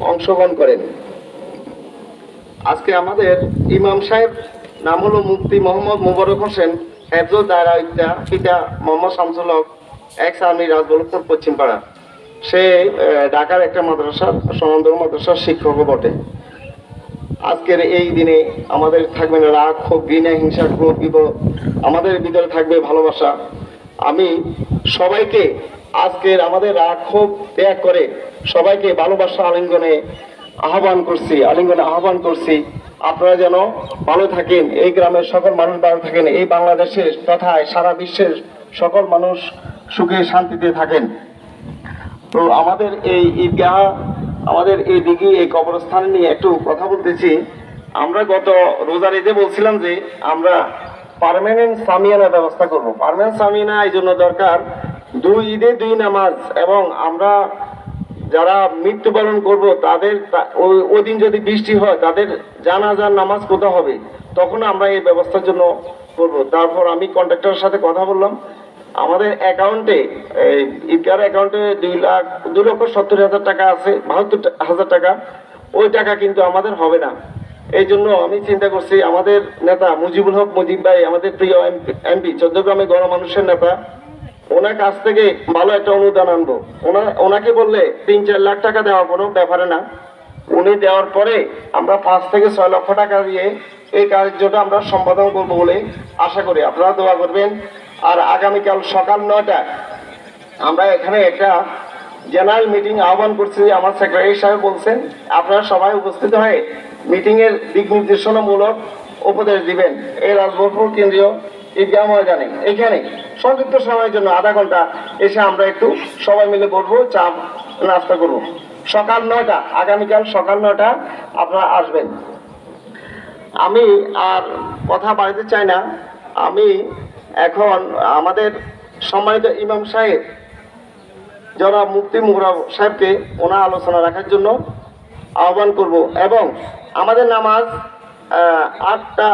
অংশগ্রহণ করেন। আজকে আমাদের ইমাম সাহেব নাম হলো মুফতি মোহাম্মদ মোবারক হোসেন হেফজুল দায়রা ইফতা, পিতা মোহাম্মদ শামসুল হক, এক্স আর্মি, রাজবল্লভপুর পশ্চিমপাড়া। সে ঢাকার একটা মাদ্রাসার, স্বনামধন্য মাদ্রাসার শিক্ষকও বটে। আজকের এই দিনে আমাদের থাকবে না রাগ, ক্ষোভ, ঘৃণা, হিংসা, ক্রোধ, বিপদ, আমাদের ভিতরে থাকবে ভালোবাসা। আমি সবাইকে আজকের আমাদের রাগ ক্ষোভ ত্যাগ করে সবাইকে ভালোবাসা আলিঙ্গনে আহ্বান করছি। আপনারা যেন ভালো থাকেন, এই গ্রামের সকল মানুষ ভালো থাকেন, এই বাংলাদেশের তথা সারা বিশ্বের সকল মানুষ সুখে শান্তিতে থাকেন। তো আমাদের এই ঈদগাহ, আমাদের এই দিঘি, এই কবরস্থান নিয়ে একটু কথা বলতেছি। আমরা গত রোজার ঈদে বলছিলাম যে আমরা পার্মানেন্ট সামিয়ানা ব্যবস্থা করব। পার্মানেন্ট সামিয়ানা এই জন্য দরকার, 2 ঈদে 2 নামাজ, এবং আমরা যারা মৃত্যুবরণ করব তাদের ওই দিন যদি বৃষ্টি হয় তাদের জানাজার নামাজ কোথাও হবে, তখন আমরা এই ব্যবস্থার জন্য করব। তারপর আমি কন্ট্রাক্টরের সাথে কথা বললাম, আমাদের অ্যাকাউন্টে, ঈদগার অ্যাকাউন্টে 2,70,000 টাকা আছে, 72,000 টাকা। ওই টাকা কিন্তু আমাদের হবে না। এই জন্য আমি চিন্তা করছি, আমাদের নেতা মুজিবুল হক মুজিব ভাই, আমাদের প্রিয় এমপি, চৌদ্দগ্রামে গণমানুষের নেতা, ওনার কাছ থেকে ভালো একটা অনুদান আনবো। ওনাকে বললে 3-4 লাখ টাকা দেওয়া কোনো ব্যাপারে না। উনি দেওয়ার পরে আমরা 5 থেকে 6 লক্ষ টাকা দিয়ে এই কার্যটা আমরা সম্পাদন করবো বলে আশা করি। আপনারা দোয়া করবেন। আর আগামীকাল সকাল 9টায় আমরা এখানে একটা জেনারেল মিটিং আহ্বান করছি। আমার সেক্রেটারি সাহেব বলছেন আপনারা সবাই উপস্থিত হয়ে মিটিং এর দিক নির্দেশনামূলক উপদেশ দিবেন। এই রাজবল্লভপুর কেন্দ্রীয় ঈদগাহ ময়দানে এখানে সংক্ষিপ্ত সময়ের জন্য আধা ঘন্টা এসে আমরা একটু সবাই মিলে বলবো, চা নাস্তা করবো। সকাল 9টা, আগামীকাল সকাল 9টা আপনারা আসবেন। আমি আর কথা বাড়াতে চাই না। আমি এখন আমাদের সম্মানিত ইমাম সাহেব জনাব মুফতি মোবারক সাহেবকে ওনার আলোচনা রাখার জন্য আহ্বান করব। এবং আমাদের নামাজ 8টা